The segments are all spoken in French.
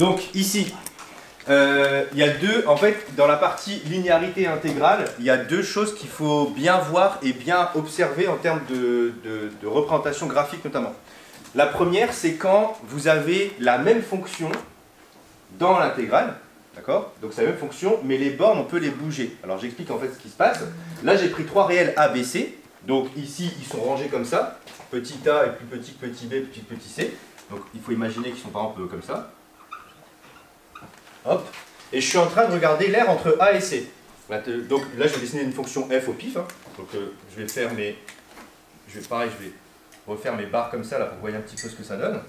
Donc ici, il y a deux, en fait, dans la partie linéarité intégrale, il y a deux choses qu'il faut bien voir et bien observer en termes de représentation graphique notamment. La première, c'est quand vous avez la même fonction dans l'intégrale, d'accord? Donc c'est la même fonction, mais les bornes, on peut les bouger. Alors j'explique en fait ce qui se passe. Là, j'ai pris trois réels A, B, C. Donc ici, ils sont rangés comme ça. Petit a est plus petit que petit b, petit c. Donc il faut imaginer qu'ils sont par exemple comme ça. Hop. Et je suis en train de regarder l'aire entre A et C. Donc là, je vais dessiner une fonction f au pif. Hein. Donc je vais faire mes... Pareil, je vais refaire mes barres comme ça là, pour voir un petit peu ce que ça donne.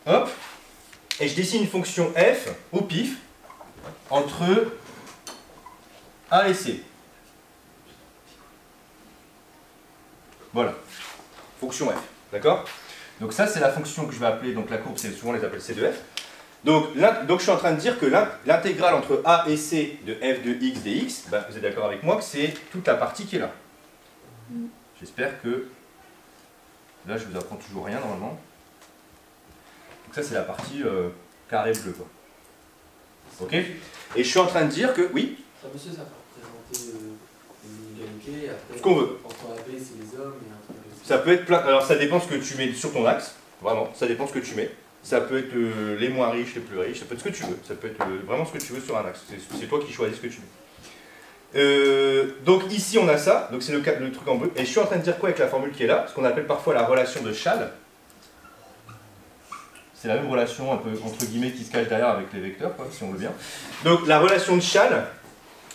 Hop. Et je dessine une fonction f au pif entre A et C. Voilà. Fonction f. D'accord? Donc ça, c'est la fonction que je vais appeler, donc la courbe, c'est souvent on les appelle C de f. Donc je suis en train de dire que l'intégrale entre A et C de f de x dx, bah, vous êtes d'accord avec moi que c'est toute la partie qui est là. J'espère que... Là, je vous apprends toujours rien normalement. Donc ça, c'est la partie carré bleu, quoi. Ok? Et je suis en train de dire que... Oui? Ça, monsieur, ça peut représenter une inégalité, après... Ce qu'on veut. Entre AB, c'est les hommes, et entre AB, Ça peut être plein... Alors, ça dépend ce que tu mets sur ton axe. Vraiment, ça dépend ce que tu mets. Ça peut être les moins riches, les plus riches, ça peut être ce que tu veux. Ça peut être vraiment ce que tu veux sur un axe. C'est toi qui choisis ce que tu veux. Donc ici on a ça, donc c'est le truc en bleu. Et je suis en train de dire quoi avec la formule qui est là? Ce qu'on appelle parfois la relation de Schall. C'est la même relation un peu entre guillemets qui se cache derrière avec les vecteurs, quoi, si on veut bien. Donc la relation de Schall,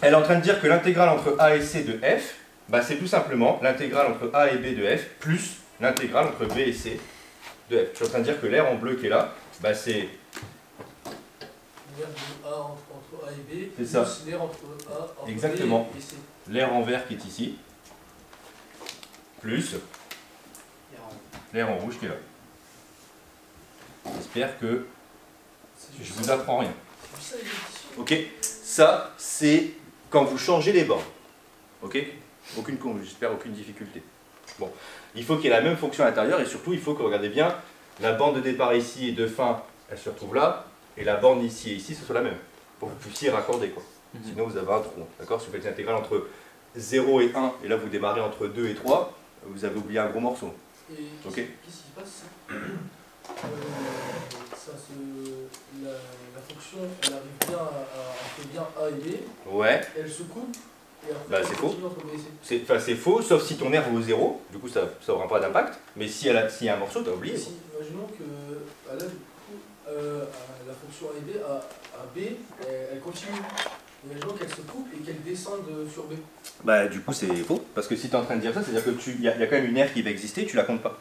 elle est en train de dire que l'intégrale entre A et C de f, bah, c'est tout simplement l'intégrale entre A et B de f plus l'intégrale entre B et C de f. Je suis en train de dire que l'aire en bleu qui est là, bah, c'est... L'aire de A entre A et B, c'est ça. L'aire entre A entre exactement. B et C. L'aire en vert qui est ici, plus l'aire en rouge qui est là. J'espère que je vous apprends rien. Ok, ça c'est quand vous changez les bornes. Ok, j'espère aucune difficulté. Bon, il faut qu'il y ait la même fonction à l'intérieur et surtout il faut que, regardez bien, la borne de départ ici et de fin, elle se retrouve là, et la borne ici et ici, ce soit la même, pour que vous puissiez raccorder, quoi. Sinon vous avez un trou, d'accord? Si vous faites une intégrale entre 0 et 1, et là vous démarrez entre 2 et 3, vous avez oublié un gros morceau. Et ok. Qu'est-ce qui se passe? La fonction, elle arrive bien entre bien A et B, Ouais. elle se coupe, et après Bah, elle c'est continue faux. entre B et C. C'est faux, sauf si ton aire vaut 0, du coup ça n'aura pas d'impact, mais s'il y a un morceau, tu as oublié. Si, imaginons que là, du coup, la fonction A et B, à B, elle continue. Imaginons qu'elle se coupe et qu'elle descende sur B. Bah du coup c'est faux, parce que si tu es en train de dire ça, c'est-à-dire que il y a quand même une aire qui va exister, tu la comptes pas.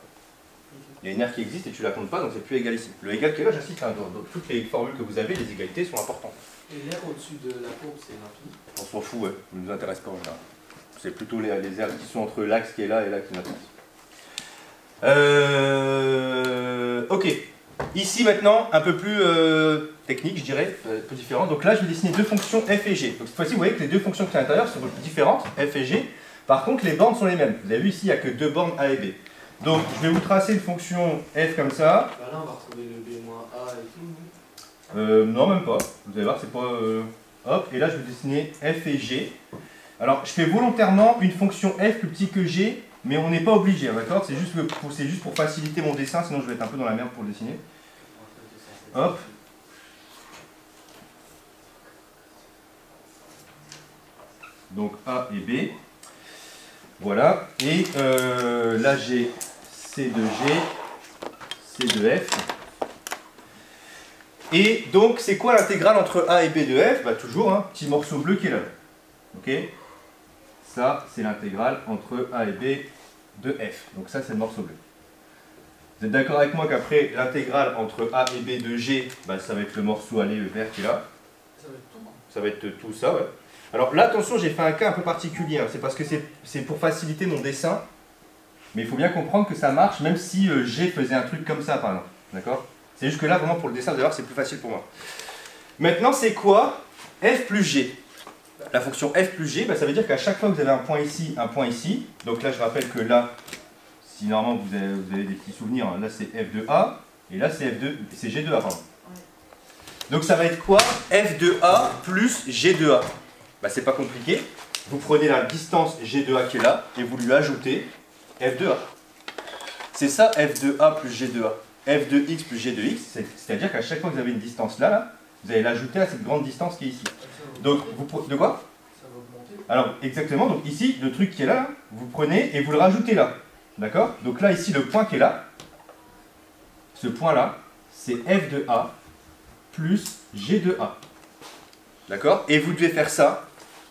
Il y a une aire qui existe et tu la comptes pas, donc c'est plus égal ici. Le égal qui est là, j'insiste, hein, dans toutes les formules que vous avez, les égalités sont importantes. Et l'air au-dessus de la courbe, c'est l'infini. On s'en fout, ouais, ça ne nous intéresse pas en général. C'est plutôt les aires qui sont entre l'axe qui est là et là qui nous intéressent. Ok, ici maintenant, un peu plus technique, je dirais, un peu différent. Donc là, je vais dessiner deux fonctions f et g. Donc cette fois-ci, vous voyez que les deux fonctions qui sont à l'intérieur sont différentes, f et g. Par contre, les bornes sont les mêmes. Vous avez vu ici, il n'y a que deux bornes a et b. Donc, je vais vous tracer une fonction f comme ça. Bah là, on va retrouver le b-a et tout. Non, même pas. Vous allez voir, c'est pas... Hop, et là, je vais dessiner f et g. Alors, je fais volontairement une fonction f plus petit que g, mais on n'est pas obligé, d'accord? C'est juste pour faciliter mon dessin, sinon je vais être un peu dans la merde pour le dessiner. Hop. Donc, A et B. Voilà. Et là, j'ai C de G, C de F. Et donc, c'est quoi l'intégrale entre A et B de F? Bah, toujours un petit morceau bleu qui est là. Ok? Ça, c'est l'intégrale entre A et B de F. Donc ça, c'est le morceau bleu. Vous êtes d'accord avec moi qu'après, l'intégrale entre A et B de G, bah, ça va être le morceau allé, le vert qui est là. Ça va être tout. Ça va être tout ça, ouais. Alors là, attention, j'ai fait un cas un peu particulier. Hein. C'est parce que c'est pour faciliter mon dessin. Mais il faut bien comprendre que ça marche, même si G faisait un truc comme ça, par exemple. D'accord? C'est juste que là, vraiment, pour le dessin, d'ailleurs, c'est plus facile pour moi. Maintenant, c'est quoi f plus g? La fonction f plus g, bah, ça veut dire qu'à chaque fois que vous avez un point ici, donc là, je rappelle que là, si normalement vous avez des petits souvenirs, hein, là, c'est f de a, et là, c'est g de a, pardon. Donc ça va être quoi? F de A plus G de A. Bah c'est pas compliqué. Vous prenez la distance G de A qui est là et vous lui ajoutez F de A. C'est ça F de A plus G de A. F de X plus G de X, c'est-à-dire qu'à chaque fois que vous avez une distance là, vous allez l'ajouter à cette grande distance qui est ici. Donc, de quoi? Ça va augmenter. Alors, exactement, donc ici, le truc qui est là, vous prenez et vous le rajoutez là. D'accord? Donc là, ici, le point qui est là, ce point-là, c'est F de A plus G de A. D'accord? Et vous devez faire ça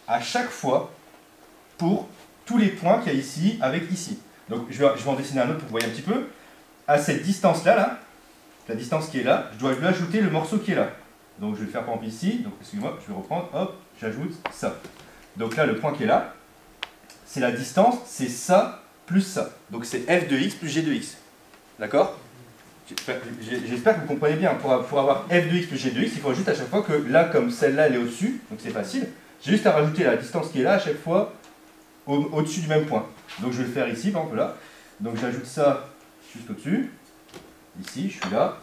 à chaque fois pour tous les points qu'il y a ici avec ici. Donc, je vais en dessiner un autre pour que vous voyez un petit peu. À cette distance-là, là, la distance qui est là, je dois lui ajouter le morceau qui est là. Donc, je vais le faire par exemple ici. Donc, excusez-moi, je vais reprendre. Hop, j'ajoute ça. Donc là, le point qui est là, c'est la distance, c'est ça plus ça. Donc, c'est F de X plus G de X. D'accord? J'espère que vous comprenez bien. Pour avoir F de X plus G de X, il faut juste à chaque fois que là, comme celle-là, elle est au-dessus, donc c'est facile, j'ai juste à rajouter la distance qui est là à chaque fois au-dessus du même point. Donc, je vais le faire ici, par exemple là. Donc, j'ajoute ça juste au-dessus. Ici, je suis là.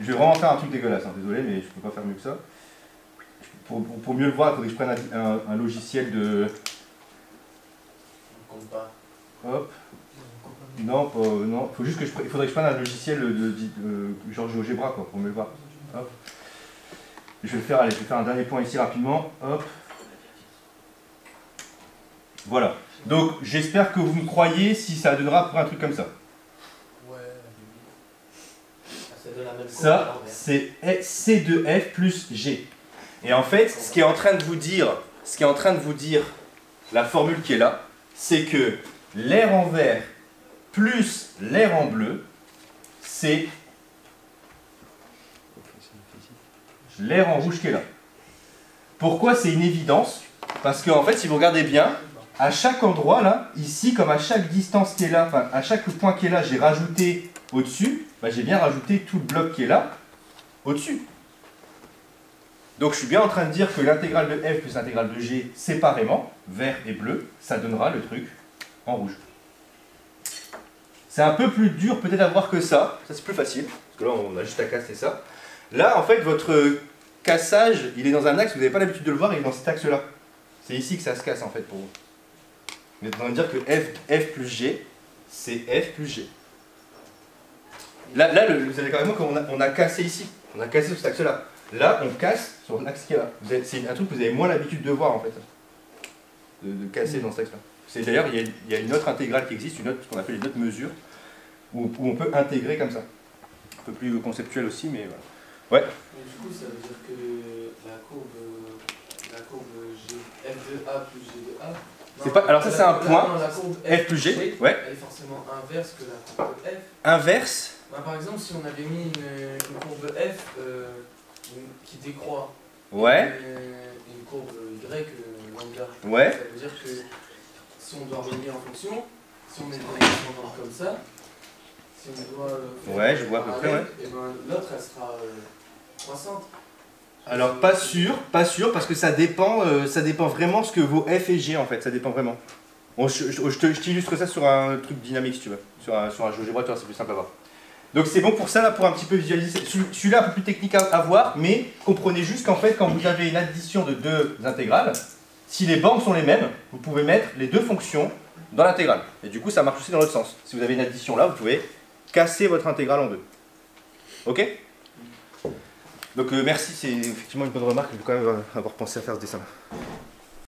Je vais vraiment faire un truc dégueulasse, hein, désolé, mais je ne peux pas faire mieux que ça. Pour mieux le voir, il faudrait que je prenne un logiciel de... On compte pas. Hop. Non, non. Il faudrait que je prenne un logiciel de genre GeoGebra, quoi, pour mieux le voir. Hop. Je vais le faire, allez, je vais faire un dernier point ici rapidement. Hop. Voilà. Donc, j'espère que vous me croyez si ça donnera pour un truc comme ça. Ça, c'est C de F plus G. Et en fait, ce qui est en train de vous dire, la formule qui est là, c'est que l'air en vert plus l'air en bleu, c'est l'air en rouge qui est là. Pourquoi c'est une évidence? Parce qu'en fait, si vous regardez bien, à chaque endroit là, ici, comme à chaque distance qui est là, enfin à chaque point qui est là, j'ai rajouté au-dessus, bah, j'ai bien rajouté tout le bloc qui est là, au-dessus. Donc je suis bien en train de dire que l'intégrale de F plus l'intégrale de G séparément, vert et bleu, ça donnera le truc en rouge. C'est un peu plus dur peut-être à voir que ça c'est plus facile, parce que là on a juste à casser ça. Là en fait votre cassage, il est dans un axe, vous n'avez pas l'habitude de le voir, il est dans cet axe-là. C'est ici que ça se casse en fait pour vous. Vous êtes en train de dire que F plus G, c'est F plus G. Là, vous savez carrément qu'on a cassé ici. On a cassé sur cet axe-là. Là, on casse sur l'axe qui est là. C'est un truc que vous avez moins l'habitude de voir, en fait. De casser dans cet axe-là. D'ailleurs, il y a une autre intégrale qui existe, ce qu'on appelle une autre mesure, où on peut intégrer comme ça. Un peu plus conceptuel aussi, mais voilà. Ouais. Mais du coup, ça veut dire que la courbe G, F de A plus G de A... Alors ça, c'est un point, la courbe F plus G, ouais. Elle est forcément inverse que la courbe F. Inverse? Bah, par exemple, si on avait mis une courbe F qui décroît, ouais. et une courbe Y lambda, ouais. ça veut dire que si on doit revenir en fonction, si on est descendant comme ça, si on doit faire ouais, je vois à peu près, ouais. et ben, l'autre elle sera croissante. Alors pas sûr, parce que ça dépend vraiment ce que vos F et G en fait, ça dépend vraiment. Bon, je t'illustre ça sur un truc dynamique si tu veux, sur un GeoGebra, c'est plus simple à voir. Donc c'est bon pour ça, là, pour un petit peu visualiser. Celui-là un peu plus technique à voir, mais comprenez juste qu'en fait, quand vous avez une addition de deux intégrales, si les bornes sont les mêmes, vous pouvez mettre les deux fonctions dans l'intégrale. Et du coup, ça marche aussi dans l'autre sens. Si vous avez une addition là, vous pouvez casser votre intégrale en deux. Ok? Donc merci, c'est effectivement une bonne remarque, je vais quand même avoir pensé à faire ce dessin-là.